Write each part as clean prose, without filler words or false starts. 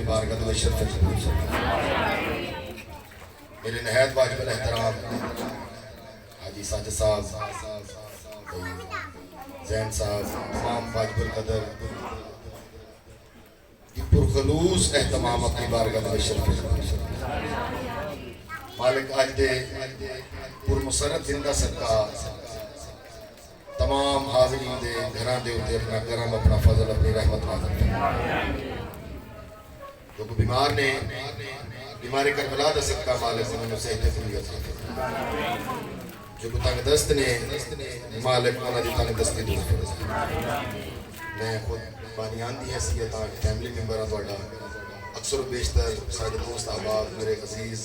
بارگاہ میں شرف قبول فرمائے۔ میرے نہایت واجب الاحترام حاجی ساجد صاحب، زین صاحب، تمام واجب القدر کی پرخلوص اہتمام اپنی بارگاہ میں شرف قبول فرمائے۔ مالک آج دے پرمسرت زندہ صدقہ تمام حاضرین دے گھران دے ہوتے اپنا کرم، اپنا فضل، اپنی رحمت نازل فرمائے۔ جو بیمار نے بیمار کربلا دا صدقہ مالک انہوں صحت فریت عطا فرمائے۔ جو تنگ دست نے مالک انہوں دی تنگ دستی دور فرمائے۔ میں خود بانیان دی حیثیت فیملی ممبر ہوں توڑا، اکثر و بیشتر سارے دوست احباب میرے عزیز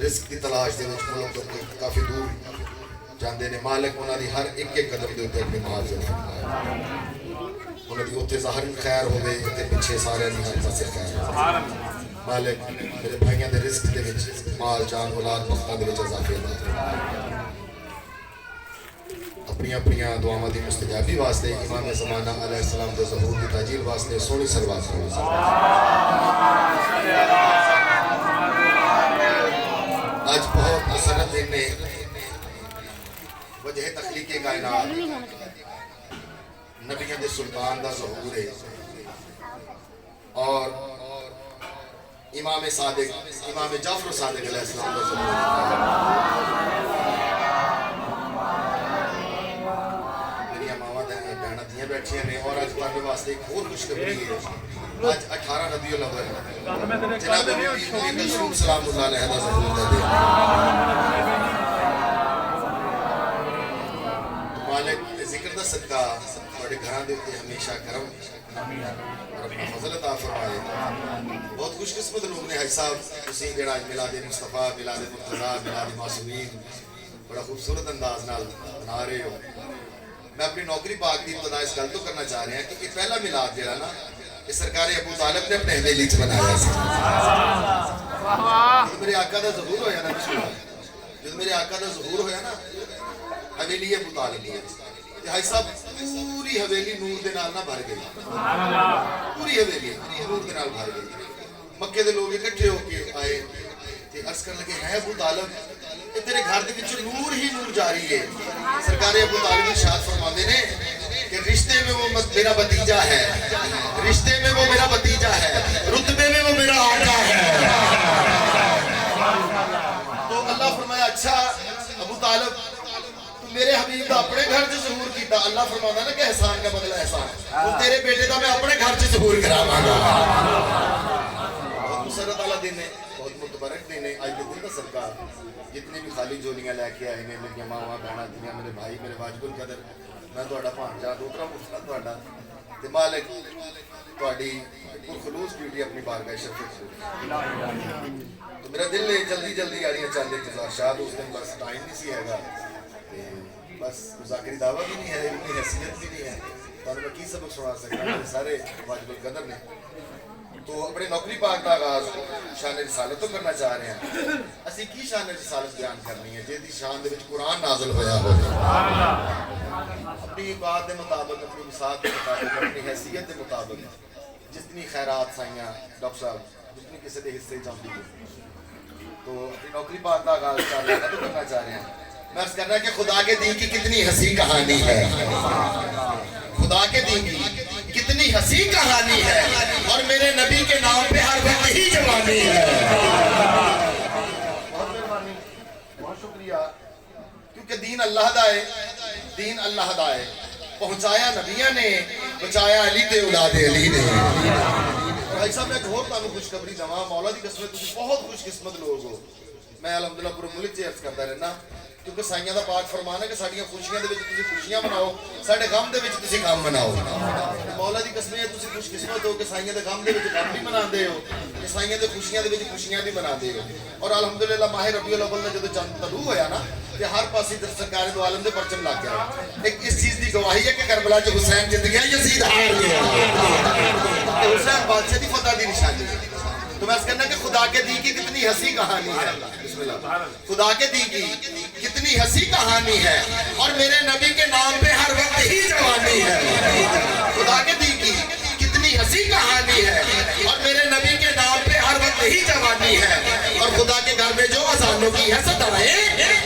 رزق کی تلاش دے وچ ملک تو کافی دور جاندے نے، مالک انہوں دی ہر ایک قدم دے ہوتے اپنی محافظت فرمائے۔ انہوں دی اتنے ظاہری خیر ہوئے تے پیچھے سارے نہیں ہر پاسے خیر ہوئے۔ مالک میرے بھائیاں دے رزق دے وچ مال جان اولاد وقتاں دے وچ اضافے عطا فرمائے۔ اپنی دعاواں دی مستجابی واسطے امام زمانہ علیہ السلام دے ظہور دی تاجیل واسطے سونی صلوات کرو۔ آج بہت مسرت دن میں وجہ تخلیق کائنات نبیوں دے سلطان دا ظہور ہے اور امام صادق امام جعفر صادق علیہ السلام دا ظہور ہے۔ میری امامہ بہنہ دیاں بیٹھیاں نے اور آج پڑھنے واسطے ایک اور خوشخبری ہے۔ آج 18 ربیع الاول جناب نبی رسول سلام اللہ علیہ دا ظہور دے دے۔ مالک ذکر دا صدقہ بڑے گھران دے ہوتے ہمیشہ کرم اور اپنا فضل عطا فرمائے۔ بہت خوش قسمت لوگ نے حاج صاحب اسی جڑا میلاد مصطفیٰ، میلاد مرتضیٰ، میلاد معصومین بڑا خوبصورت انداز نال بنا رہے ہو۔ میں اپنی نوکری پاک دی ابتدا اس گل تو کرنا چاہ رہے ہیں کہ یہ پہلا میلاد جڑا نا یہ سرکار ابو طالب نے اپنے حویلی چ بنایا سی۔ جب میرے آقا دا ظہور ہویا نا جب میرے آقا دا ظہور ہویا نا حویلی ابو طالب ہے، حاج صاحب پوری حویلی نور دے نال نہ بھر گئی، پوری حویلی نور دے نال بھر گئی۔ مکے دے لوگ اکٹھے ہو کے آئے تے عرض کرنے لگے ہے ابو طالب یہ تیرے گھر دے وچ نور ہی نور جاری ہے۔ سرکار ابو طالب ارشاد فرماندے نے کہ رشتے میں وہ میرا بھتیجا ہے، رشتے میں وہ میرا بھتیجا ہے، رتبے میں وہ میرا آقا ہے۔ تو اللہ فرمایا اچھا ابو طالب میرے حبیب دا اپنے گھر سے ظہور کیتا، اللہ فرمانا نا کہ احسان کا بدلہ احسان، تو تیرے بیٹے دا میں اپنے گھر سے ظہور کراواں گا۔ بہت مسرت والا دن ہے، بہت متبرک دن ہے۔ آج کے دن کا صدقہ جتنے بھی خالی جولیاں لے کے آئے ہیں میری ماواں بہناں دیاں میرے بھائی میرے واجب القدر، میں تہاڈا بھانجا دوترا پتر تہاڈا تے مالک تہاڈی پرخلوص ڈیوٹی اپنی بارگاہ شرف تو میرا دل ہے جلدی جلدی آ رہی ہے چند انتظار شاید اس دن بس ٹائم نہیں سی ہے گا، بس مذاکری دعویٰ بھی نہیں ہے، علمی حیثیت بھی نہیں ہے، تو میں کی سبق سنا سکتا ہوں، سارے واجب القدر نے۔ تو اپنے نوکری پاک کا آغاز شان رسالت تو کرنا چاہ رہے ہیں۔ اسی کی شان رسالت بیان کرنی ہے جہدی شان دے وچ قرآن نازل ہویا ہو، اپنی بات دے مطابق، اپنی مساعد دے مطابق، اپنی حیثیت دے مطابق جتنی خیرات سائیاں ڈاکٹر صاحب جتنی کسی دے حصے چاہتی ہے، تو اپنی نوکری پاک کا آغاز شان رسالت تو کرنا چاہ رہے ہیں۔ میں عرض کرنا کہ خدا کے دین کی کتنی ہنسی کہانی ہے، خدا کے دین کی کتنی ہنسی کہانی ہے، اور میرے نبی کے نام پہ ہر وقت ہی جوانی ہے۔ بہت مہربانی، بہت شکریہ، کیونکہ دین اللہ دا ہے، دین اللہ دا ہے، پہنچایا نبیوں نے، بچایا علی تے اولاد علی نے۔ اور بھائی صاحب میں ایک اور تانوں خوشخبری دواں، مولا دی قسم تسی بہت خوش قسمت لوگ ہو۔ میں الحمدللہ پورے ملک چ عرض کرتا رہنا کیونکہ سائیاں دا پاک فرمان ہے کہ ساڈیاں خوشیاں دے وچ تسی خوشیاں مناؤ، ساڈے غم دے وچ تسی غم مناؤ۔ مولا دی قسم ہے تسی خوش قسمت ہو کہ سائیاں دے غم دے وچ غم بھی مناندے ہو، کہ سائیاں دے خوشیاں دے وچ خوشیاں بھی مناندے ہو۔ اور الحمدللہ ماہ ربیع الاول نے جدوں چند طلوع ہویا نا کہ ہر پاسے سرکار دو عالم دے پرچم لگ گیا۔ ایک اس چیز دی گواہی ہے کہ کربلا چ حسین جیت گیا، یزید ہار گیا، حسین بادشاہ دی فتح دی نشانی ہے۔ تو میں اس کہنا کہ خدا کے دین کی کتنی ہنسی کہانی ہے، بسم اللہ، خدا کے دین کی کتنی ہنسی کہانی ہے، اور میرے نبی کے نام پہ ہر وقت ہی جوانی ہے۔ خدا کے دین کی کتنی ہنسی کہانی ہے، اور میرے نبی کے اذانوں کی ہے صدائیں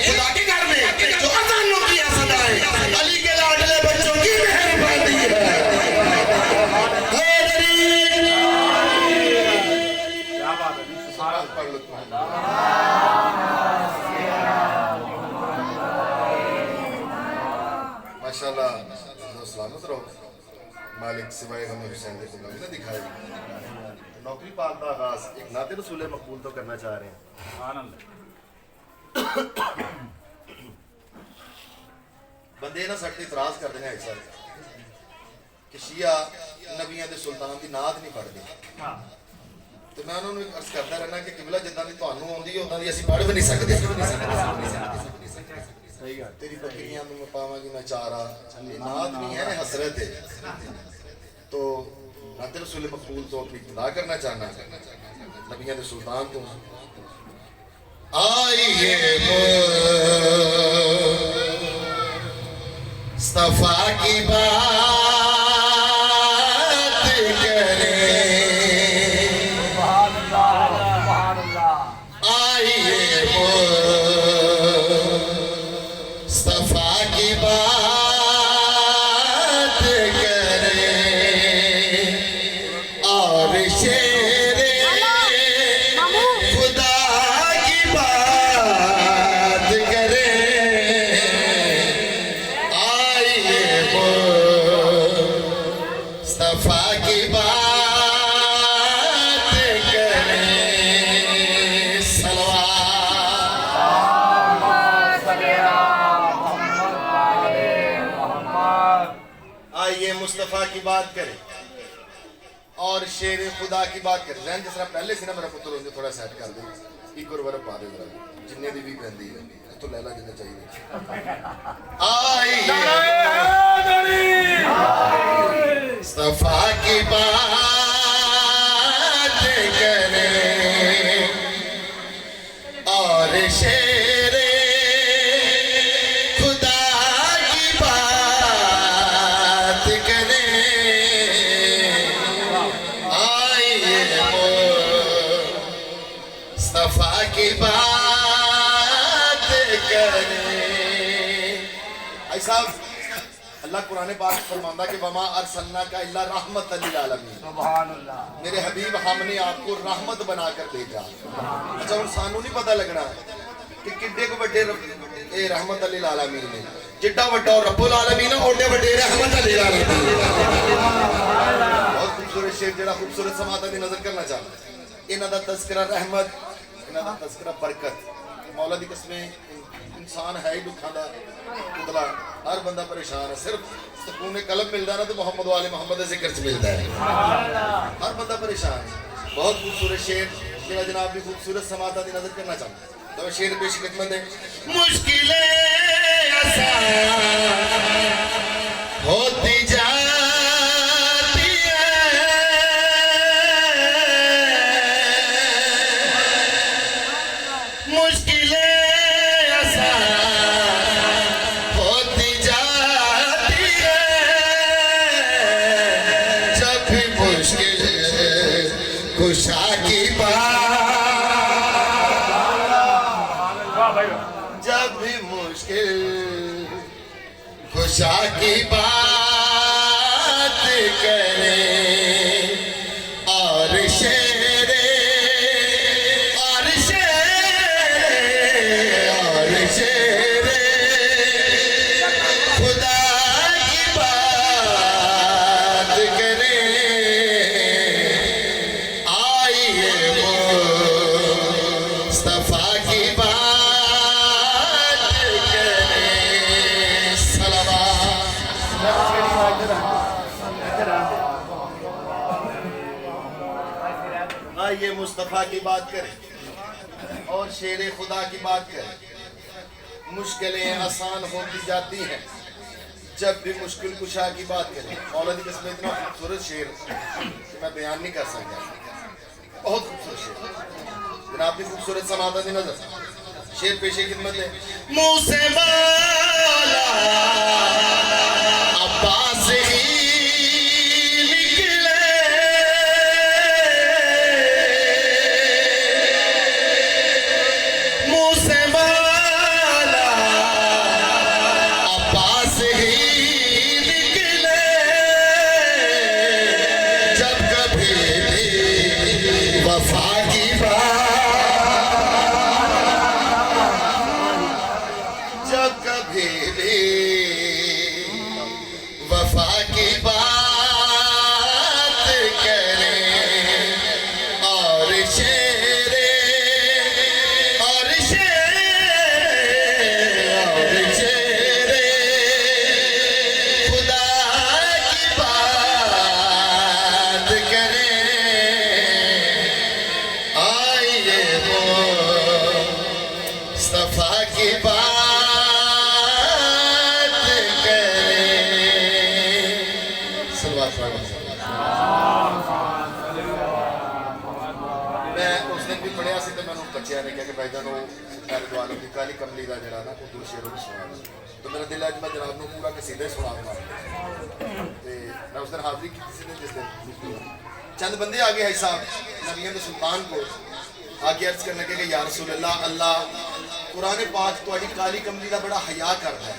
خدا کے گھر میں جو اذانوں کی ہے صدائیں علی کے لاڈلے بچوں کی مہربانی ہے ماشاءاللہ سلامت رہو مالک سوائے غم حسین کو کبھی نہ دکھائے نوکری پاک کا آغاز ایک نعت رسول مقبول تو کرنا چاہ رہے ہیں بندے نہ سٹتے اعتراض کرتے ہیں ایک ساتھ کہ شیعہ نبیوں دے سلطان دی نعت نہیں پڑھتے تو میں انہوں نے عرض کرتا رہنا کہ قبلہ جدہ بھی تانوں ہوندی ہے اتنا دی اسی پڑھ بھی نہیں سکتے تیری بکریاں میں پاواں گی میں چارہ یہ نعت نہیں ہے حسرت ہے تو نعت رسول مقبول تو اپنی ابتدا کرنا چاہنا نبیوں دے سلطان تو آئیے مصطفیٰ کی بات کریں آئیے مصطفیٰ کی بات کریں اور شیر خدا کی بات کریں آئیے مصطفیٰ کی بات کریں آئیے مصطفیٰ کی بات کریں اور شیر خدا کی بات کریں ذہن جس طرح پہلے سے نا میرا پتر ہوندے تھوڑا سیٹ کر دیں ایک اور ورہ پا دے ذرا جننے دی بھی پہندی ہے تو لیلا جنہیں چاہیے آئیے مصطفیٰ کی بات کریں اور شیر خدا کی بات کریں آئیے مصطفیٰ کی بات کریں بھائی صاحب اللہ قرآن پاک فرماندہ کہ وما ارسلناک الا رحمت للعالمین سبحان اللہ میرے حبیب ہم نے آپ کو رحمت بنا کر بھیجا اچھا ان سانوں نہیں پتہ لگنا کہ کڈے کو بڑے رحمت للعالمین ہے جڈا وڈا رب العالمین اوڈے وڈے رحمت للعالمین بہت خوبصورت شعر جڑا خوبصورت سماعت دی نظر کرنا چاہتا انہاں دا تذکرہ رحمت انہاں دا تذکرہ برکت مولا دی قسمیں انسان ہے ہی دکھاں دا اتلا ہر بندہ پریشان ہے صرف سکون قلب ملتا نا تو محمد والے محمد ذکر سے ملتا ہے ہر بندہ پریشان ہے بہت خوبصورت شعر میرا جناب بھی خوبصورت سماعت دی نظر کرنا چاہتا تو شعر پیش خدمت ہے مشکلیں آسان ہوتی جاتی ہیں مشکلیں آسان ہوتی جاتی ہیں جب بھی مشکل کشا کی جب بھی مشکل کشا کی بات کریں اور شیر خدا کی بات کریں آئیے مصطفیٰ کی بات کریں آئیے مصطفیٰ کی بات کریں اور شیر خدا کی بات کریں مشکلیں آسان ہوتی جاتی ہیں جب بھی مشکل کشا کی بات کریں مولا دی قسم اتنا خوبصورت شعر کہ میں بیان نہیں کر سکتا بہت خوبصورت شعر جناب کی خوبصورت سماعت دی نظر شعر پیشے خدمت ہے منہ سے مولا عباس ہی نکلے وفا کی بات جب کبھی بھی وفا کی بات کریں اور شیر خدا کی بات کریں آئیے وہ مصطفیٰ کی بات کریں صلوات میں اس دن بھی پڑھیا سی تو میں بچیا نے کہا کہ بھائی جانو میرے دوالوں کی کالی کملی کا جڑا نا وہ دو شعروں میں سنا تو میرا دل ہے میں جناب نے پورا قصیدہ سنا دوں میں اس دن حاضری کی کسی نے جس دن چند بندے آگے ہے صاحب نبیوں کے سلطان کو آگے عرض کرنے کے کہ یا رسول اللہ اللہ قرآن پاک تو آجی کالی کملی کا بڑا حیاء کرتا ہے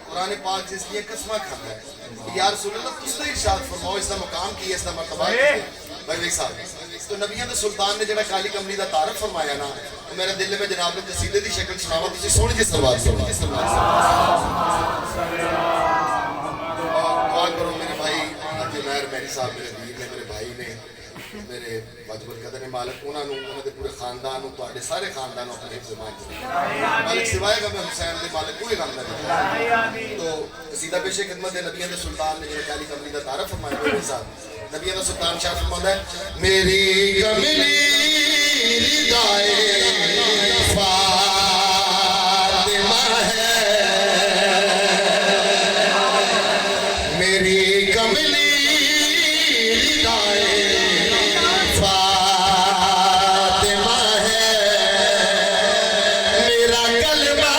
قرآن پاک جس لیے قسمہ کھاتا ہے یا رسول اللہ تس نے ارشاد فرماؤ اس کا مقام کی اس کا مرتبہ کی بھائی صاحب تو نبیوں کے سلطان نے جڑا کالی کملی کا تعارف فرمایا نا تو میرے دل میں جناب نے قصیدے دی شکل سناوا تسی سونی جی سلوات اور دعا کرو میرے بھائی جنیر میری صاحب میرے ویر نے میرے بھائی نے میرے واجب القدر نے مالک انہوں نے پورے خاندان تواڈے سارے خاندان اپنے حفظ مان مالک سوائے گا میں حسین دے مالک پورے خاندان تو قصیدہ پیش خدمت ہے نبیوں کے سلطان نے جو کالی کملی کا تعارف فرمایا میرے صاحب نبیوں کا سلطان شاہ فرماتا ہے میری کملی ردائے فاطمہ ہے میری کملی ردائے فاطمہ ہے میرا کلمہ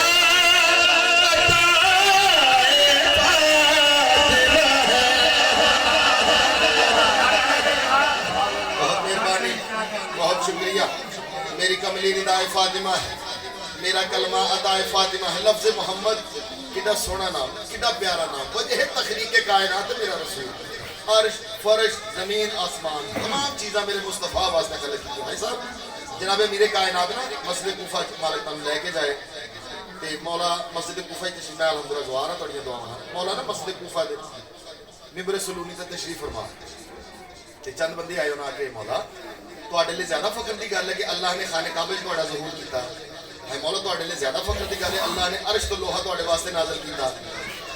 شکریہ میری کملی ندائے فاطمہ ہے میرا کلمہ عطائے فاطمہ ہے لفظ محمد کڈا سونا نام کڈا پیارا نام وجہ تخلیق کائنات میرا رسول عرش فرش زمین آسمان تمام چیزاں میرے مصطفیٰ واسطے خلق کی بھائی صاحب جناب میرے کائنات نا مسجد کوفہ مالک تم لے کے جائے تے مولا مسجد کوفہ تشریف میں الحمدللہ زوارا توڑیاں دعاواں مولا نا مسجد کوفہ دے ممبر سلونی تے تشریف فرما تے چند بندے آئے انہاں کے مولا تواڈے لئے زیادہ فخر دی گل ہے کہ اللہ نے خانہ کعبہ وچ تواڈا ظہور کیتا ہے مولا تواڈے لئے زیادہ فخر دی گل ہے اللہ نے عرش تو لوہا تواڈے واسطے نازل کیتا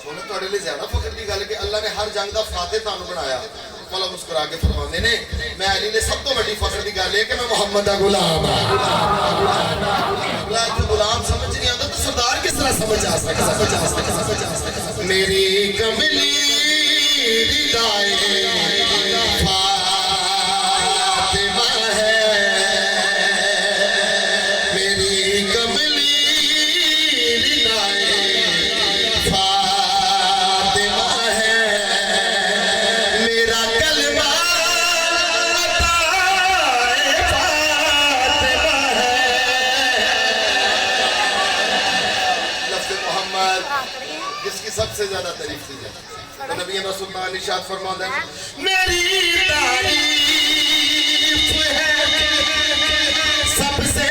مولا تواڈے لئے زیادہ فخر دی گل ہے کہ اللہ نے ہر جنگ دا فاتح تانوں بنایا مولا مسکرا کے فرماندے نے میں علی نے سب تو بڑی فخر دی گل ہے کہ میں محمد دا غلام ہاں اللہ جو غلام سمجھ نہیں آتا تو سردار کس طرح سمجھ آ سکتا میری کملی ردائے سب سے زیادہ تعریف کی جائے تو نبی رسول اللہ ارشاد فرماتا ہے میری تعریف ہے سب سے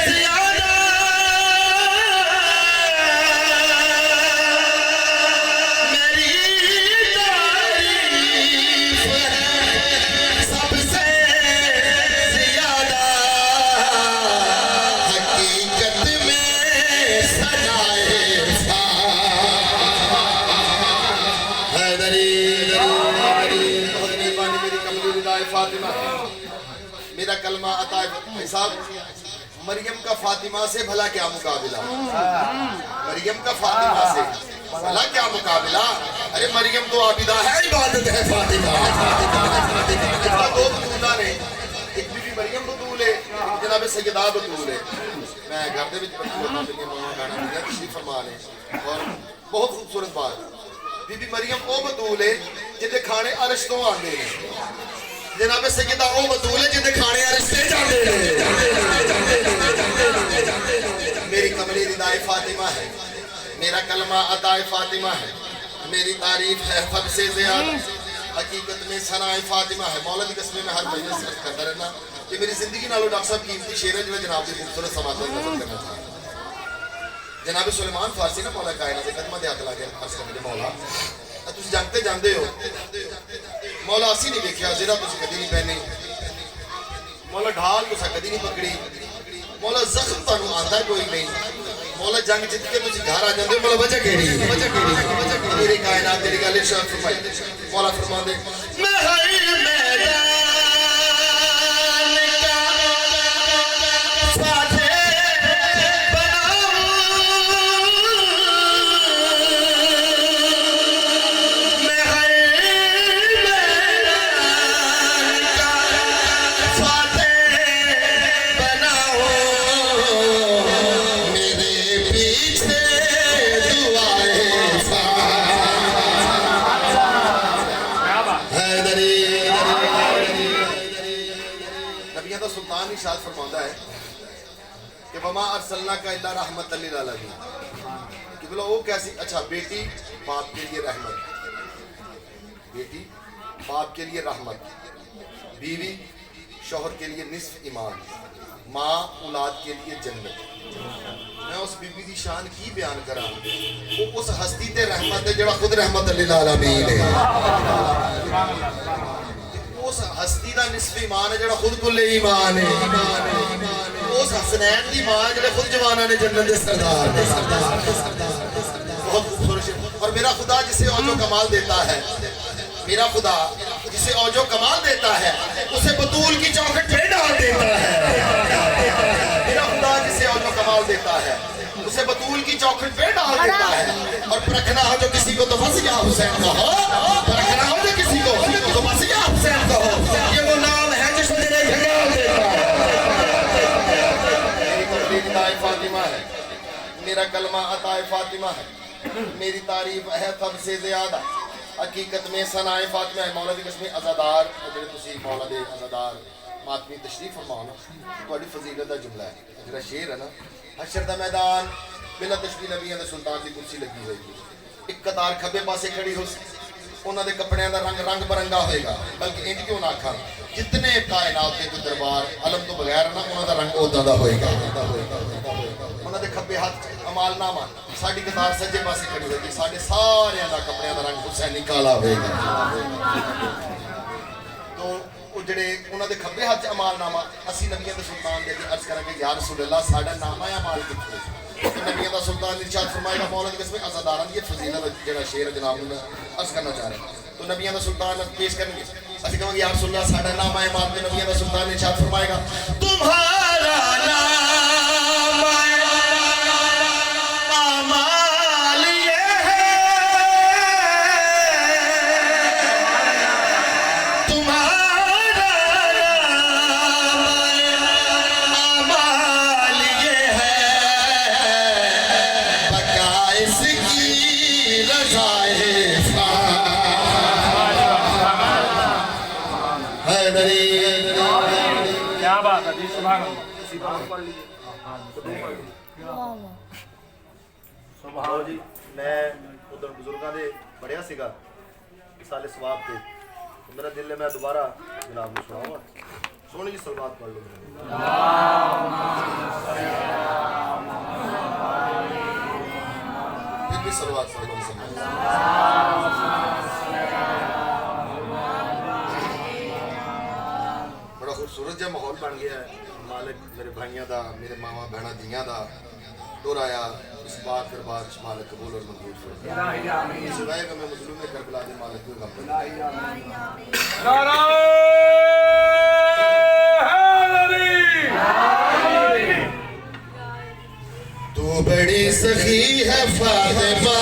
زیادہ میری تعریف ہے سب سے زیادہ حقیقت میں سجائے فاطمہ میرا کلمہ عطا صاحب مریم کا فاطمہ سے بھلا کیا مقابلہ مریم کا فاطمہ سے بھلا کیا مقابلہ ارے مریم تو عابدہ ہے عبادت ہے فاطمہ دو بطولہ نے ایک بی بی مریم بطول ہے جناب سیدہ بطول ہے میں گھر دے وچ بطول گانا ملیا تشریف فرما لیں اور بہت خوبصورت بات بی بی مریم او بطول ہے جدے کھانے عرش تو آندے ہیں جناب سیدہ او بطول ہے جدے کھانے عرش سے جاندے ہیں میری کملی ردائے فاطمہ ہے میرا کلمہ عطائے فاطمہ ہے میری تعریف ہے سب سے زیادہ حقیقت میں ثنائے فاطمہ ہے. مولا دی قسم میں ہر مہینے صرف کرتا رہنا کہ میری زندگی نالو ڈاکٹر صاحب قیمتی شعر ہے جو جناب کی خوبصورت سماعت میں نظر کرنا چاہتا ہوں. جناب سلیمان فارسی نا مولا کائنات کے قدمہ دے ہاتھ لا کے عرض کرنے مولا تسی جانتے جاندے ہو مولا اسی نہیں دیکھیا زیرہ تسی کدی نہیں پہنی مولا ڈھال تسا کدی نہیں پکڑی مولا زخم تانوں آندا کوئی نہیں مولا جنگ جت کے تسی گھر آ جاندے مولا وجہ کیڑی میری کائنات تیری گل ارشاد فرمائی مولا فرماندے میں ہر میدان ارشاد فرماتا ہے کہ وما ارسلنا کا الا رحمت للعالمین کہ بولا وہ کیسی اچھا بیٹی باپ کے لیے رحمت بیٹی باپ کے لیے رحمت بیوی شوہر کے لیے نصف ایمان ماں اولاد کے لیے جنت میں اس بی بی دی شان کی بیان کراں وہ اس ہستی تے رحمت ہے جڑا خود رحمت للعالمین ہے اس ہستی دا نصف ایمان ہے جڑا خود کل ایمان ہے اس حسنین دی ماں جڑے خود جوانہ نے جنت دے سردار بہت خوبصورت اور میرا خدا جسے اوجو کمال دیتا ہے میرا خدا جسے اوجو کمال دیتا ہے اسے بطول کی چوکھٹ پہ ڈال دیتا ہے میرا خدا جسے اوجو کمال دیتا ہے اسے بطول کی چوکھٹ پہ ڈال دیتا ہے اور پرکھنا ہو جو کسی کو تو بس یا حسین کہو پرکھنا ہو جو کسی کو تو بس یا حسین کہو یہ وہ نام ہے جس میں تیرے گھر دیتا ہے میری عطائے فاطمہ ہے میرا کلمہ عطائے فاطمہ ہے میری تعریف ہے سب سے زیادہ حقیقت میں ثنائے فاطمہ ہے مولا دی قسم عزادار جڑے تسی مولا دے عزادار ماتمی تشریف فرماؤ تہاڈی فضیلت دا جملہ ہے جڑا شعر ہے نا حشر دا میدان بلا تشبیہ نبیوں دے سلطان دی کرسی لگی ہوئی ہے ایک قطار کھبے پاسے کھڑی ہو انہاں دے کپڑیاں دا رنگ رنگ برنگا ہوئے گا بلکہ انج کیوں نہ آکھاں جتنے کائنات دے دربار علم تو بغیر نا انہاں دا رنگ اودا دا ہوئے گا انہاں دے کھبے ہاتھ امال نامہ ساڈی قطار سجے پاسے کھڑی ہوئی ہے ساڈے سارے دا کپڑیاں دا رنگ حسینی کالا ہوئے گا تو وہ جڑے انہاں دے کھبے ہاتھ امال نامہ اسی نبیوں دے سلطان دے عرض کریں کہ یا رسول اللہ ساڈا نامہ امال کتنے نبیوں دا سلطان ارشاد فرمائے گا مولا دی قسم عزاداران یہ فضیلت جڑا شعر جناب نے عرض کرنا چاہ رہے ہیں تو نبیوں دا سلطان پیش کریں گے اسی کہوں گے یا رسول اللہ ساڈا نامہ امال دے نبیوں دا سلطان ارشاد فرمائے گا تمہارا نام امال یہ ہے تمہارا نام امال یہ ہے بقائس کی رضائے کیا بات ہے سبحان اللہ جی میں ادھر بزرگاں دے پڑھیا سیگا مثال ثواب تے میرا دل ہے میں دوبارہ جناب نوں سناواں سونی جی صلوات پڑھ لو پھر بھی صلوات پڑھ لو بڑا خوبصورت جہا ماحول بن گیا ہے مالک میرے بھائیاں دا میرے ماما بہنا دیاں دا دہرایا اس بار پھر بار مالک قبول اور منظور فرمائے سوائے کہ میں مظلوم کربلا دے مالک کو غم نعرہ حیدری تو بڑی سخی ہے فاطمہ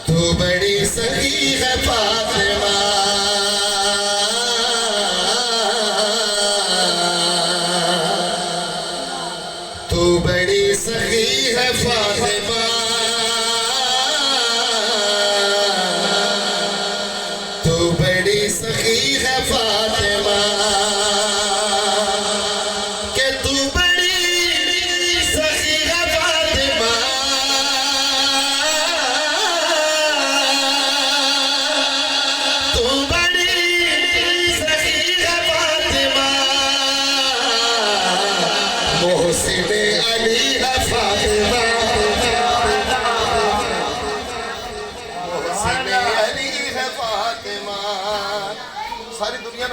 تو بڑی سخی ہے فاطمہ تو بڑی سخی ہے فاطمہ تو بڑی سخی ہے فاطمہ کہ تو بڑی سخی ہے فاطمہ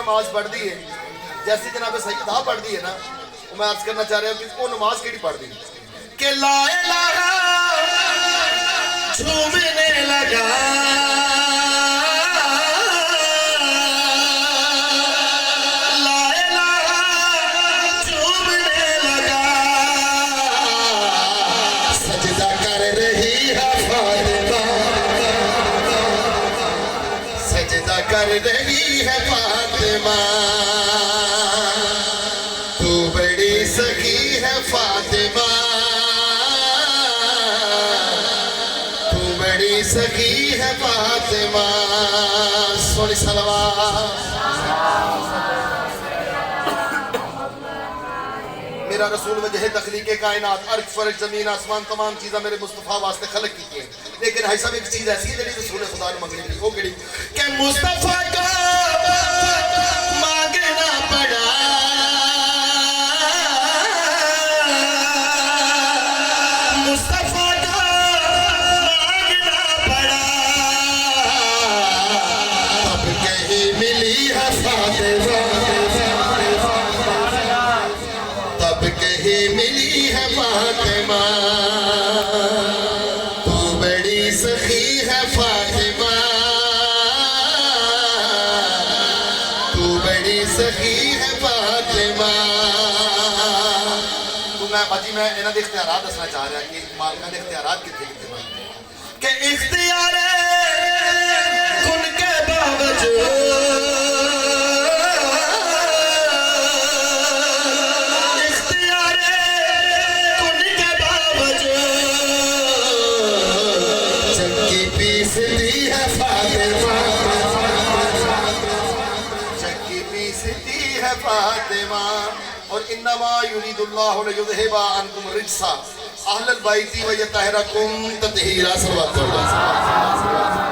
نماز پڑھ دی ہے جیسے جناب سیدہ پڑھ دی ہے نا وہ میں عرض کرنا چاہ رہا ہوں کہ وہ نماز کیڑی پڑھ دی کہ لا الہ جھومنے لگا لا الہ جھومنے لگا سجدہ کر رہی ہے فاطمہ سجدہ کر رہی ہے فاطمہ تو بڑی سخی ہے فاطمہ تو بڑی سخی ہے فاطمہ سونی صلوات میرا رسول وجہ تخلیق کائنات عرش فرش زمین آسمان تمام چیزیں میرے مصطفیٰ واسطے خلق کی ہیں لیکن ہے صاحب ایک چیز ایسی ہے جڑی رسول خدا نے منگنی تھی وہ کیڑی کہ مصطفیٰ کا مانگنا پڑا مصطفیٰ کا مانگنا پڑا تب کہیں ملی ہے فاطمہ تب کہیں ملی ہے فاطمہ تو بڑی سخی ہے فاطمہ تو بڑی سخی ہے فاطمہ تو میں باجی میں انہاں دے اختیارات دسنا چاہ رہا کہ مالکاں دے اختیارات کتنے کتنے بن کہ اختیار کن کے باوجود فاطمہ اور انما یرید اللہ لیذھب عنکم الرجس اہل البیت ویطہرکم تطہیرا صلوات اللہ